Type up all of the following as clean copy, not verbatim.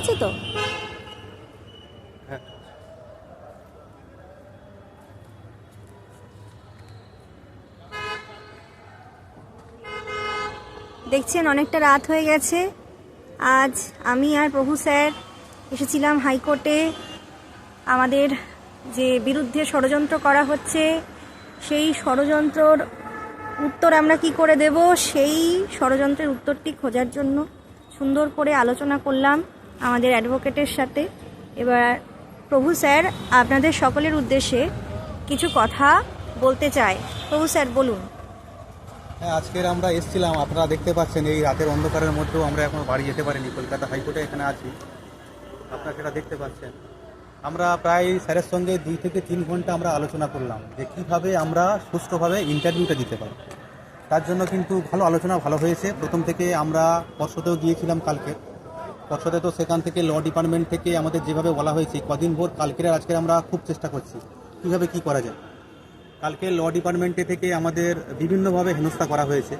আছে তো? হ্যাঁ। দেখছেন অনেকটা রাত হয়ে গেছে। আজ আমি আর প্রভু স্যার এসেছিলাম হাইকোর্টে। আমাদের যে বিরুদ্ধে ষড়যন্ত্র করা হচ্ছে সেই ষড়যন্ত্রর উত্তর আমরা কি করে দেব, সেই ষড়যন্ত্রের উত্তরটি খোঁজার জন্য সুন্দর করে আলোচনা করলাম আমাদের অ্যাডভোকেটের সাথে। এবার প্রভু স্যার আপনাদের সকলের উদ্দেশ্যে কিছু কথা বলতে চায়। প্রভু স্যার বলুন। হ্যাঁ, আজকের আমরা এসেছিলাম, আপনারা দেখতে পাচ্ছেন এই রাতের অন্ধকারের মধ্যেও আমরা এখনো বাড়ি যেতে পারিনি। কলকাতা হাইকোর্টে এখানে আছি, আপনারা সেটা দেখতে পাচ্ছেন। আমরা প্রায় স্যারের সঙ্গে 2 থেকে 3 ঘন্টা আমরা আলোচনা করলাম যে কীভাবে আমরা সুষ্ঠুভাবে ইন্টারভিউটা দিতে পারি। তার জন্য কিন্তু আলোচনা ভালো হয়েছে। প্রথম থেকে আমরা পর্ষদেও গিয়েছিলাম কালকে। পর্ষদে তো সেখান থেকে ল ডিপার্টমেন্ট থেকে আমাদের যেভাবে বলা হয়েছে কদিন ভোর কালকের আর আজকের আমরা খুব চেষ্টা করছি কীভাবে কী করা যায়। কালকে ল ডিপার্টমেন্টে থেকে আমাদের বিভিন্নভাবে হেনস্থা করা হয়েছে।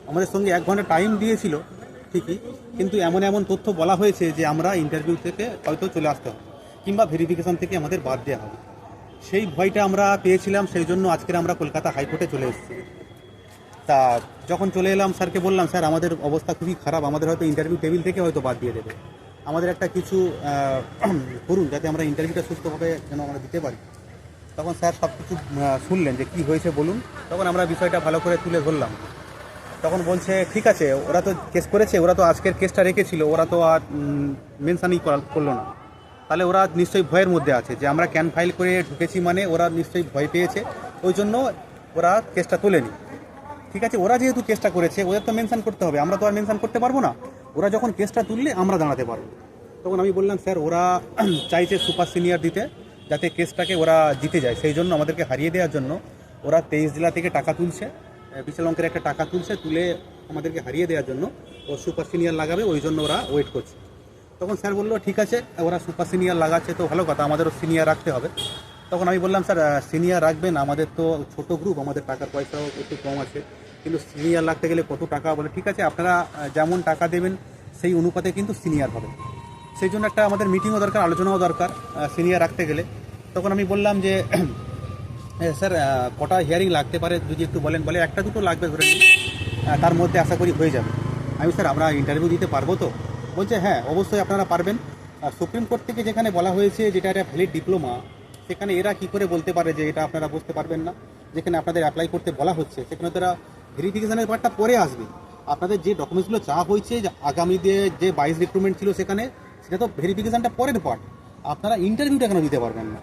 আমাদের সঙ্গে 1 ঘন্টা টাইম দিয়েছিল ঠিকই, কিন্তু এমন এমন তথ্য বলা হয়েছে যে আমরা ইন্টারভিউ থেকে হয়তো চলে আসতে হবে কিংবা ভেরিফিকেশন থেকে আমাদের বাদ দেওয়া হবে। সেই ভয়টা আমরা পেয়েছিলাম, সেই জন্য আজকের আমরা কলকাতা হাইকোর্টে চলে এসেছি। তা যখন চলে এলাম স্যারকে বললাম, স্যার আমাদের অবস্থা খুবই খারাপ, আমাদের হয়তো ইন্টারভিউ টেবিল থেকে হয়তো বাদ দিয়ে দেবে, আমাদের একটা কিছু করুন যাতে আমরা ইন্টারভিউটা সুস্থভাবে যেন আমরা দিতে পারি। তখন স্যার সব কিছু শুনলেন যে কী হয়েছে বলুন। তখন আমরা বিষয়টা ভালো করে তুলে ধরলাম। তখন বলছে ঠিক আছে, ওরা তো কেস করেছে, ওরা তো আজকের কেসটা রেখেছিল, ওরা তো আর মেনশানই করলো না, তাহলে ওরা নিশ্চয়ই ভয়ের মধ্যে আছে যে আমরা ক্যান ফাইল করে ঢুকেছি, মানে ওরা নিশ্চয়ই ভয় পেয়েছে, ওই জন্য ওরা কেসটা তোলেনি। ঠিক আছে, ওরা যেহেতু কেসটা করেছে ওদের তো মেনশন করতে হবে, আমরা তো আর মেনশন করতে পারবো না। ওরা যখন কেসটা তুললে আমরা দাঁড়াতে পারবো। তখন আমি বললাম, স্যার ওরা চাইছে সুপার সিনিয়র দিতে, যাতে কেসটাকে ওরা জিতে যায়, সেই জন্য আমাদেরকে হারিয়ে দেওয়ার জন্য ওরা 23 জেলা থেকে টাকা তুলছে, বিশাল অঙ্কের একটা টাকা তুলে আমাদেরকে হারিয়ে দেওয়ার জন্য ও সুপার সিনিয়র লাগাবে, ওই জন্য ওরা ওয়েট করছে। তখন স্যার বললো ঠিক আছে, ওরা সুপার সিনিয়র লাগাচ্ছে তো ভালো কথা, আমাদেরও সিনিয়র রাখতে হবে। তখন আমি বললাম, স্যার সিনিয়র রাখবেন, আমাদের তো ছোট গ্রুপ, আমাদের টাকার পয়সাও একটু কম আছে, কিন্তু সিনিয়র রাখতে গেলে কত টাকা, বলে ঠিক আছে আপনারা যেমন টাকা দেবেন সেই অনুপাতে কিন্তু সিনিয়র হবে। সেই জন্য একটা আমাদের মিটিংও দরকার, আলোচনাও দরকার সিনিয়র রাখতে গেলে। তখন আমি বললাম যে স্যার কটা হিয়ারিং লাগতে পারে যদি একটু বলেন। বলে 1-2 লাগবে ধরে নিন, তার মধ্যে আশা করি হয়ে যাবে। আমি স্যার আমরা ইন্টারভিউ দিতে পারবো তো? বলছে হ্যাঁ অবশ্যই আপনারা পারবেন। সুপ্রিম কোর্ট থেকে যেখানে বলা হয়েছে যেটা একটা ভ্যালিড ডিপ্লোমা, সেখানে এরা কি করে বলতে পারে যে এটা আপনারা বুঝতে পারবেন না? যেখানে আপনাদের অ্যাপ্লাই করতে বলা হচ্ছে সেখানে তারা ভেরিফিকেশনের পার্টটা পরে আসবে। আপনাদের যে ডকুমেন্টসগুলো চাওয়া হয়েছে, যে আগামী যে 22 রিক্রুটমেন্ট ছিল সেখানে, সেটা তো ভেরিফিকেশনটা পরের পার্ট। আপনারা ইন্টারভিউটা কেন দিতে পারবেন না?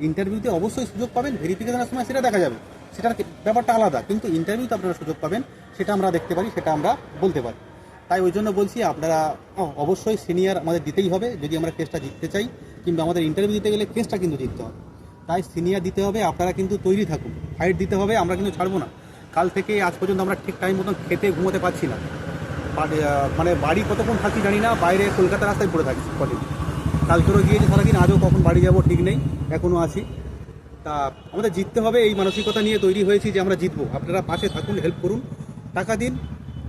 ইন্টারভিউতে অবশ্যই সুযোগ পাবেন, ভেরিফিকেশনের সময় সেটা দেখা যাবে, সেটার ব্যাপারটা আলাদা, কিন্তু ইন্টারভিউতে আপনারা সুযোগ পাবেন, সেটা আমরা দেখতে পারি, সেটা আমরা বলতে পারি। তাই ওই জন্য বলছি আপনারা অবশ্যই সিনিয়র আমাদের দিতেই হবে যদি আমরা কেসটা জিততে চাই, কিংবা আমাদের ইন্টারভিউ দিতে গেলে কেসটা কিন্তু জিততে হবে। তাই সিনিয়র দিতে হবে, আপনারা কিন্তু তৈরি থাকুন, ফাইট দিতে হবে, আমরা কিন্তু ছাড়বো না। কাল থেকে আজ পর্যন্ত আমরা ঠিক টাইম মতন খেতে ঘুমোতে পারছি না, মানে বাড়ি কতক্ষণ থাকি জানি না, বাইরে কলকাতা রাস্তায় পড়ে থাকি কদিন। কালকেও গিয়েছি সারাদিন, আজও কখন বাড়ি যাব ঠিক নেই, এখনও আছি। তা আমাদের জিততে হবে, এই মানসিকতা নিয়ে তৈরি হয়েছি যে আমরা জিতবো। আপনারা পাশে থাকুন, হেল্প করুন, টাকা দিন,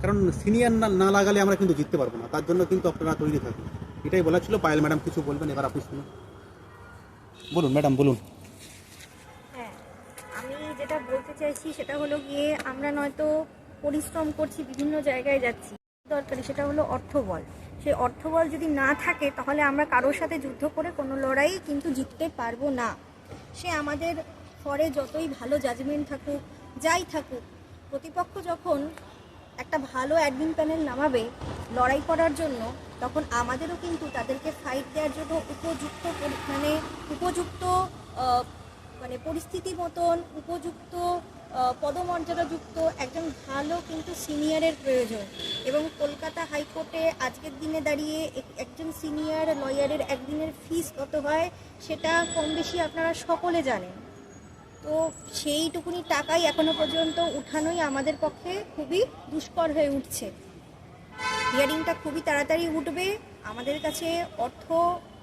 কারণ সিনিয়র না লাগালে আমরা কিন্তু জিততে পারবো না, তার জন্য কিন্তু আপনারা তৈরি থাকুন। এটাই বলা ছিল। পায়েল ম্যাডাম কিছু বলবেন, এবার আপনি শুনুন। বলুন ম্যাডাম বলুন। হ্যাঁ, আমি যেটা বলতে চাইছি সেটা হলো গিয়ে আমরা নয়তো পরিশ্রম করছি, বিভিন্ন জায়গায় যাচ্ছি, দরকারি সেটা হলো অর্থবল। সেই অর্থবল যদি না থাকে তাহলে আমরা কারোর সাথে যুদ্ধ করে কোনো লড়াই কিন্তু জিততে পারবো না। সে আমাদের ফরে যতই ভালো জাজমেন্ট থাকুক, যাই থাকুক, প্রতিপক্ষ যখন একটা ভালো অ্যাডমিন প্যানেল নামাবে লড়াই করার জন্য, তখন আমাদেরও কিন্তু তাদেরকে ফাইট দেওয়ার জন্য উপযুক্ত পরিস্থিতি মতন উপযুক্ত পদমর্যাদাযুক্ত একজন ভালো কিন্তু সিনিয়রের প্রয়োজন। এবং কলকাতা হাইকোর্টে আজকের দিনে দাঁড়িয়ে একজন সিনিয়র লয়ারের একদিনের ফিস কত হয় সেটা কম বেশি আপনারা সকলে জানেন। তো সেইটুকুনি টাকাই এখনো পর্যন্ত উঠানোই আমাদের পক্ষে খুবই দুষ্কর হয়ে উঠছে। হিয়ারিংটা খুবই তাড়াতাড়ি উঠবে, আমাদের কাছে অর্থ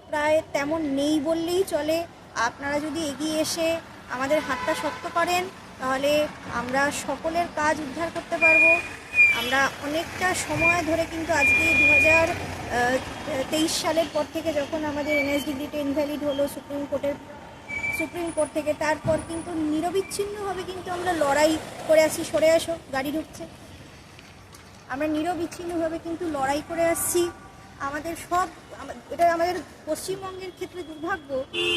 প্রায় তেমন নেই বললেই চলে। আপনারা যদি এগিয়ে এসে আমাদের হাতটা শক্ত করেন তাহলে আমরা সকলের কাজ উদ্ধার করতে পারবো। আমরা অনেকটা সময় ধরে কিন্তু আজকে 23 সালের পর থেকে যখন আমাদের এনএস ডিগ্রিটা ইনভ্যালিড হলো সুপ্রিম কোর্ট থেকে, তারপর কিন্তু নিরবিচ্ছিন্নভাবে কিন্তু আমরা লড়াই করে আসছি। সরে আসো, গাড়ি ঢুকছে। আমরা নিরবিচ্ছিন্নভাবে কিন্তু লড়াই করে আসছি। এটা আমাদের পশ্চিমবঙ্গের ক্ষেত্রে দুর্ভাগ্য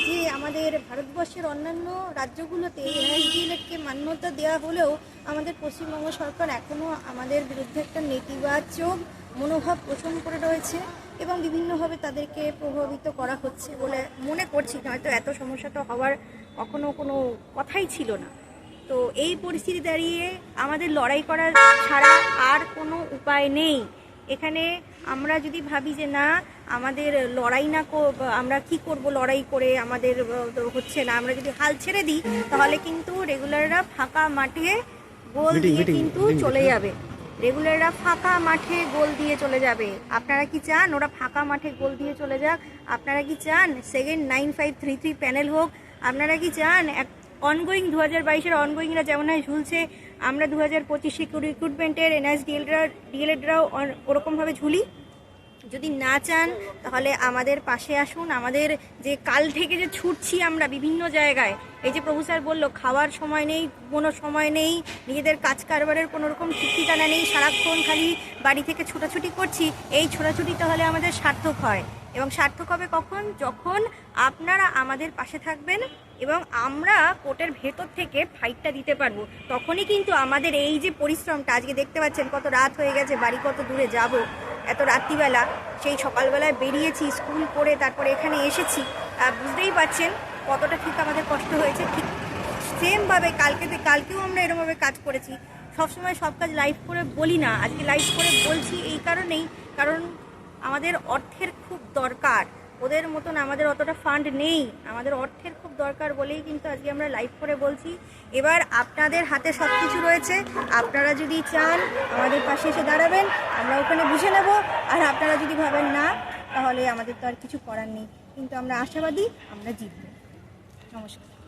যে আমাদের ভারতবর্ষের অন্যান্য রাজ্যগুলোতে এনএসডিএলএডকে মান্যতা দেওয়া হলেও আমাদের পশ্চিমবঙ্গ সরকার এখনও আমাদের বিরুদ্ধে একটা নেতিবাচক মনোভাব পোষণ করে রয়েছে এবং বিভিন্নভাবে তাদেরকে প্রভাবিত করা হচ্ছে বলে মনে করছি। হয়তো এত সমস্যাটা হওয়ার কখনো কোনো কথাই ছিল না। তো এই পরিস্থিতি দাঁড়িয়ে আমাদের লড়াই করার ছাড়া আর কোনো উপায় নেই। এখানে আমরা যদি ভাবি যে না আমাদের লড়াই না আমরা কি করব লড়াই করে, আমাদের হচ্ছে না, আমরা যদি হাল ছেড়ে দিই তাহলে কিন্তু রেগুলাররা ফাঁকা মাঠে গোল দিয়ে কিন্তু চলে যাবে। রেগুলাররা ফাঁকা মাঠে গোল দিয়ে চলে যাবে। আপনারা কি চান ওরা ফাঁকা মাঠে গোল দিয়ে চলে যাক? আপনারা কি চান সেকেন্ড 9533 প্যানেল হোক? আপনারা কি চান অনগোয়িং 2022-এর অনগোয়িংরা যেমন হয় ঝুলছে, আমরা 2025 রিক্রুটমেন্টের এনএস ডিএলএডরাও ওরকমভাবে ঝুলি? যদি না চান তাহলে আমাদের পাশে আসুন। আমাদের যে কাল থেকে যে ছুটছি আমরা বিভিন্ন জায়গায়, এই যে প্রভু স্যার বললো খাওয়ার সময় নেই, কোনো সময় নেই, নিজেদের কাজ কারবারের কোনো রকম ঠিক ঠিকানা নেই, সারাক্ষণ খালি বাড়ি থেকে ছোটাছুটি করছি। এই ছোটাছুটি তাহলে আমাদের সার্থক হয়, এবং সার্থক হবে কখন? যখন আপনারা আমাদের পাশে থাকবেন এবং আমরা কোর্টের ভেতর থেকে ফাইটটা দিতে পারবো। তখনই কিন্তু আমাদের এই যে পরিশ্রমটা, আজকে দেখতে পাচ্ছেন কত রাত হয়ে গেছে, বাড়ি কত দূরে যাব এত রাত্রিবেলা, সেই সকালবেলায় বেরিয়েছি স্কুল করে, তারপরে এখানে এসেছি। বুঝতেই পারছেন কতটা ঠিক আমাদের কষ্ট হয়েছে। ঠিক সেমভাবে কালকেও আমরা এরকমভাবে কাজ করেছি। সবসময় সব কাজ লাইভ করে বলি না, আজকে লাইভ করে বলছি এই কারণেই, কারণ আমাদের অর্থের খুব দরকার। ওদের মতন আমাদের অতটা ফান্ড নেই, আমাদের অর্থের খুব দরকার বলেই কিন্তু আজকে আমরা লাইভ করে বলছি। এবার আপনাদের হাতে সব কিছু রয়েছে, আপনারা যদি চান আমাদের পাশে এসে দাঁড়াবেন, আমরা ওখানে বুঝে নেব। আর আপনারা যদি ভাবেন না, তাহলে আমাদের তো আর কিছু করার নেই। কিন্তু আমরা আশাবাদী আমরা জিতব। নমস্কার।